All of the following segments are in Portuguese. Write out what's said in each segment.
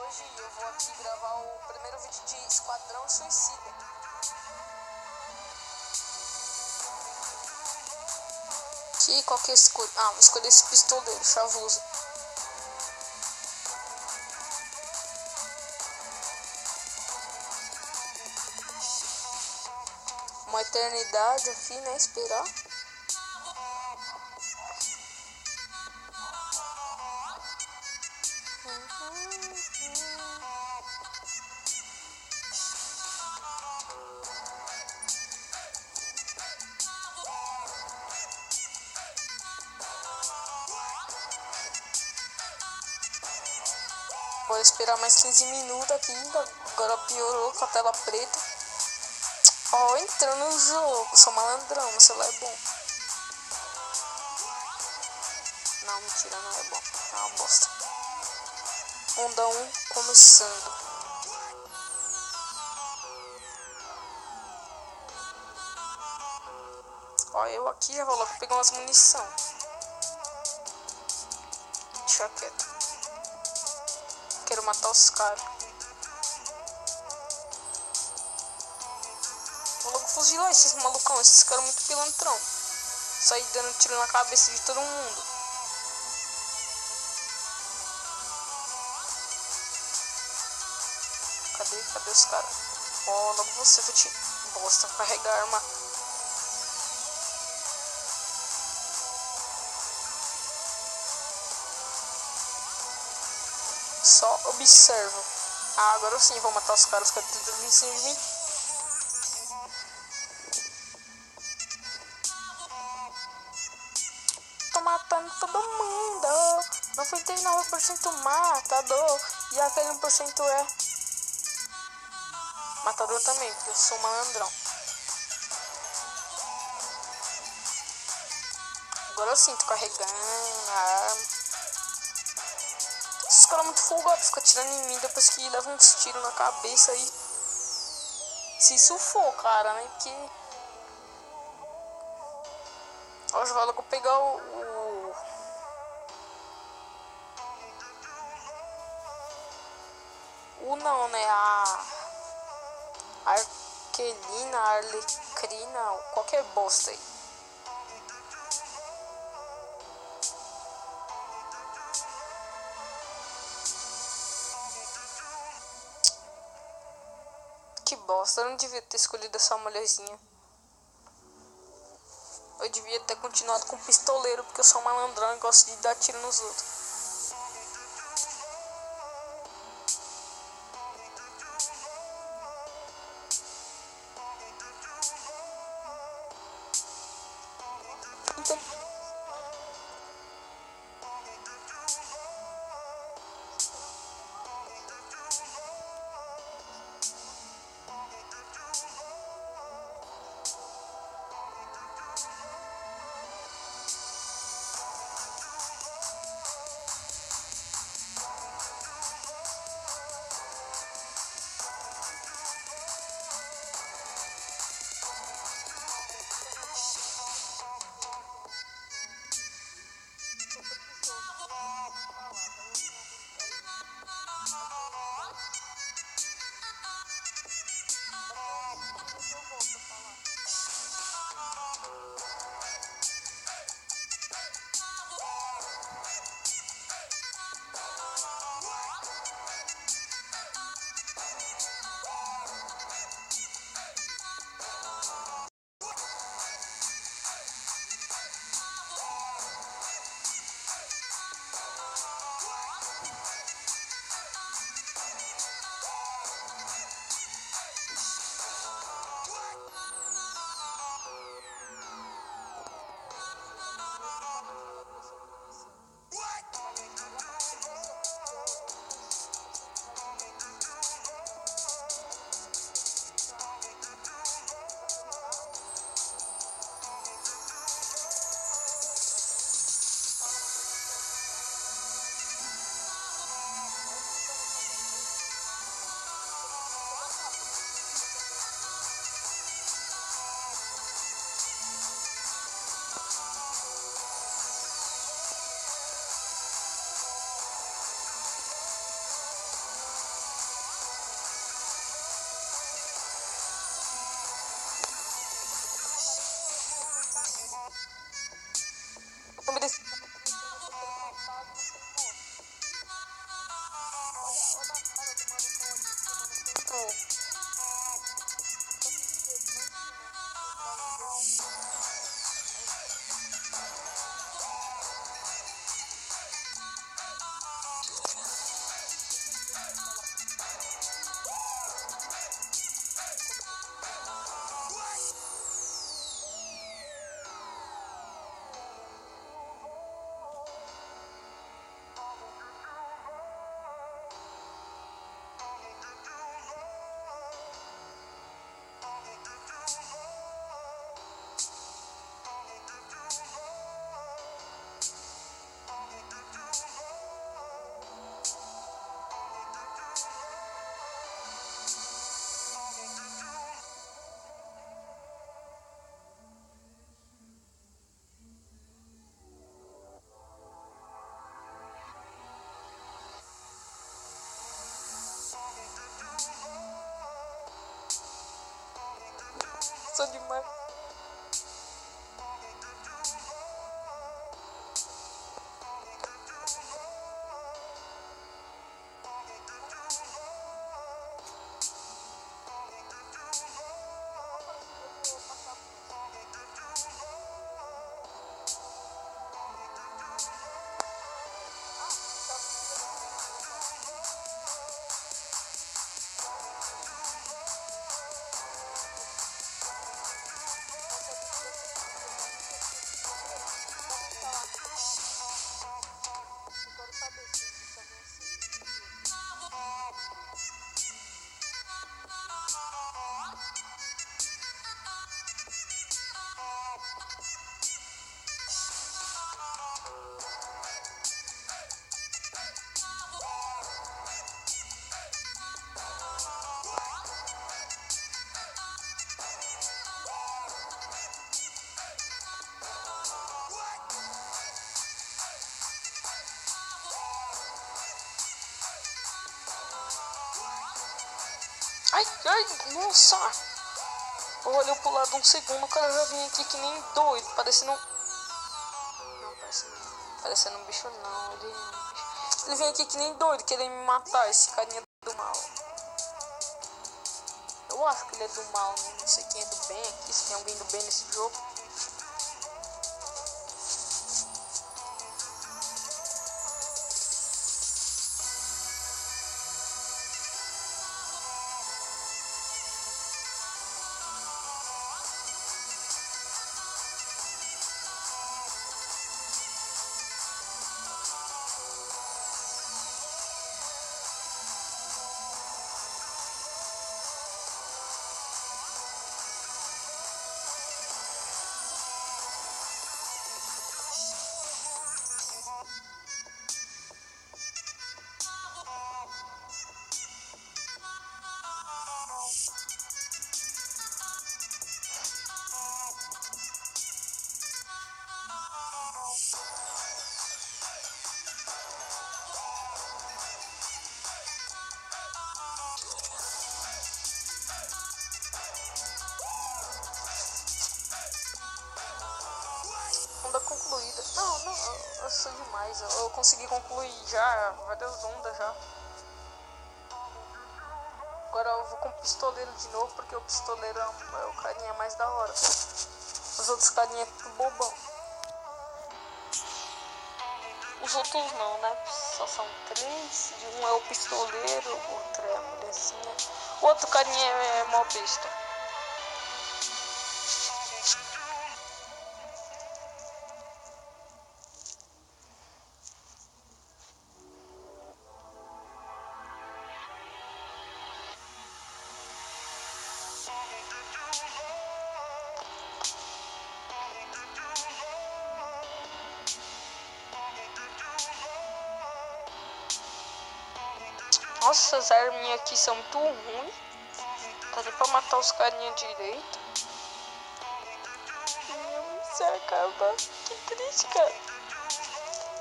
hoje e eu vou aqui gravar o primeiro vídeo de Esquadrão Suicida. Aqui, qual que é esse escolho? Ah, vou escolher esse pistoleiro, chavoso. Uma eternidade aqui, né? Esperar. Vou esperar mais 15 minutos aqui. Agora piorou com a tela preta. Ó, entrando no jogo. Sou malandrão, meu celular é bom. Não, mentira, não é bom. É uma bosta. Onda 1 começando. Ó, eu aqui já vou logo pegar umas munição. Deixa quieto. Quero matar os caras. Vou logo fuzilar esses malucão. Esses caras muito pilantrão. Sair dando tiro na cabeça de todo mundo. Cadê os caras? Ó, logo você vai te... Bosta, carregar a arma. Só observo. Ah, agora sim vou matar os caras que estão ali em cima de mim. Tô matando todo mundo. 99% matador. E aquele 1% é matador também, porque eu sou malandrão. Agora sim, tô carregando a arma. Esses caras muito folgados, ficam atirando em mim depois que levam uns tiros na cabeça aí. Se isso for, cara, né? Porque... Ó, já vai logo pegar o não, né? A Arquelina, Arlecrina, qualquer bosta aí. Que bosta, eu não devia ter escolhido essa mulherzinha. Eu devia ter continuado com o pistoleiro, porque eu sou malandrão e gosto de dar tiro nos outros. Então... Sou demais. Ai, nossa! Eu olhei pro lado um segundo, o cara já vinha aqui que nem doido, parecendo... Não, parecendo um bicho não, ele vinha aqui que nem doido, querendo me matar, esse carinha do mal. Eu acho que ele é do mal, né? Não sei quem é do bem aqui, se tem alguém do bem nesse jogo. Onda concluída. Não, eu sou demais. Eu consegui concluir já várias ondas já. Agora eu vou com o pistoleiro de novo, porque o pistoleiro é o carinha mais da hora. Os outros carinha é tudo bobão. Os outros não, né? Só são 3. Um é o pistoleiro, o outro é a mulherzinha. O outro carinha é mó besta. Nossa, as arminhas aqui são muito ruins. Tá nem pra matar os carinha direito. Se acaba. Que triste, cara.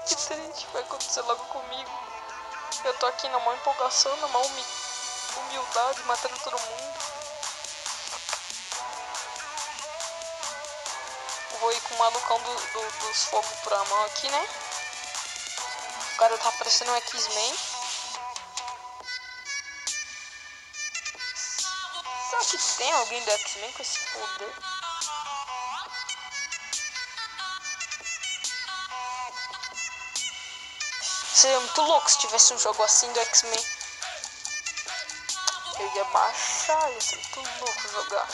Que triste, vai acontecer logo comigo. Eu tô aqui na maior empolgação, na maior humildade, matando todo mundo. Vou ir com o malucão dos fogos pra mão aqui, né? O cara tá parecendo um X-Men. Será que tem alguém do X-Men com esse poder? Seria muito louco se tivesse um jogo assim do X-Men. Eu ia baixar, ia ser muito louco jogar.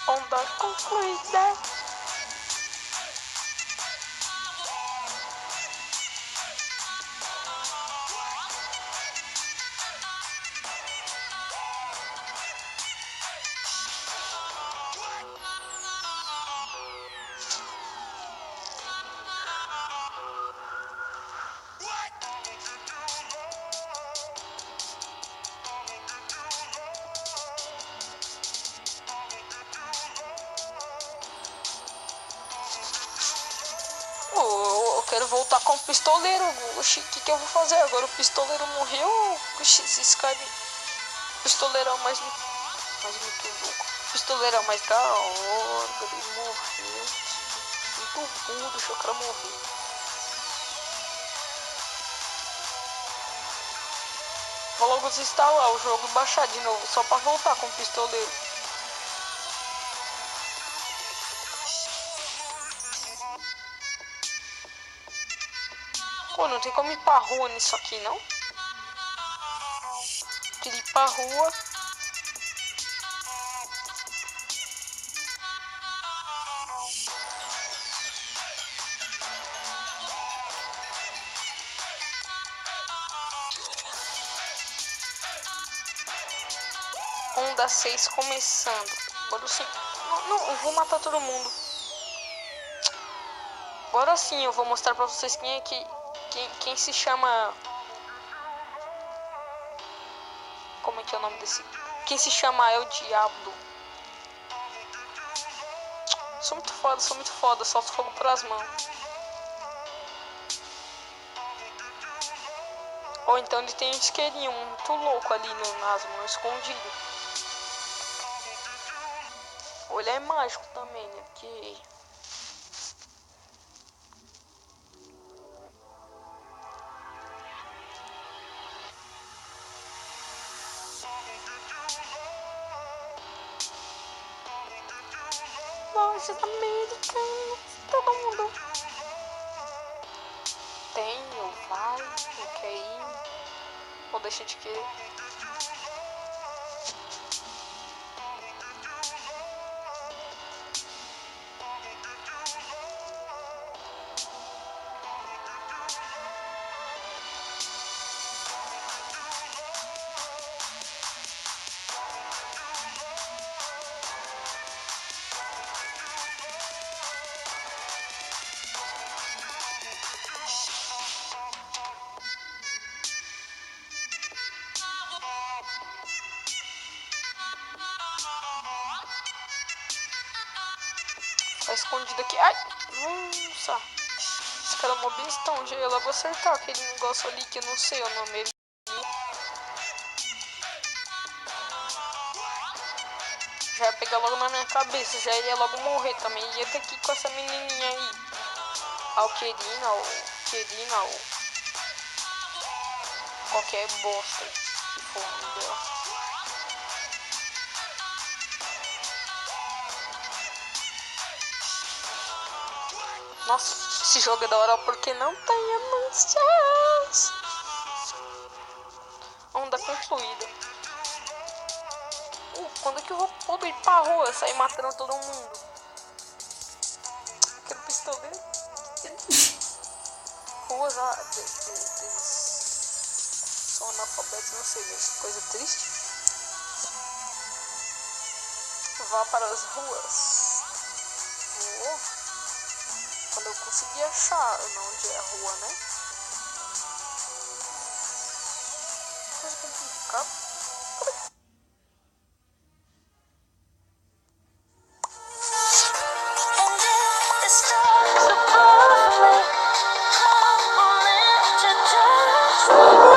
Onda concluída. Eu quero voltar com o pistoleiro. Oxi, o que eu vou fazer? Agora o pistoleiro morreu. Oxi, esse cara... O pistoleiro é o mais muito louco. O pistoleiro é o mais da hora. Ele morreu. Muito burro, deixou o cara morrer. Vou logo desinstalar o jogo e baixar de novo. Só pra voltar com o pistoleiro. Pô, não tem como ir pra rua nisso aqui, não? Queria ir pra rua. Onda 6 começando. Agora sim. Não, eu vou matar todo mundo. Agora sim eu vou mostrar pra vocês quem é que... Quem se chama... Como é que é o nome desse... Quem se chama é o Diablo. Sou muito foda. Solto fogo pras mãos. Ou então ele tem um isqueirinho muito louco ali nas mãos, escondido. Ou ele é mágico também, né? Porque... Lojas americanas, todo mundo tem, ou vai, ou quer ir, ou deixa de querer. Tá escondido aqui. Ai! Nossa! Esse cara é mó bestão. Já ia logo acertar aquele negócio ali que eu não sei o nome. Já ia pegar logo na minha cabeça. Já ia logo morrer também. Ia ter que ir com essa menininha aí. Alquerina ou Querina ou qualquer bosta que for o nome dela. Nossa, esse jogo é da hora porque não tem anúncios. Onda concluída. Quando é que eu vou poder ir pra rua sair matando todo mundo? Quero pistoleiro. Ruas são analfabetos, não sei, mas coisa triste. Vá para as ruas. Vou. Quando eu conseguir achar onde é a rua, né? Coisa complicada.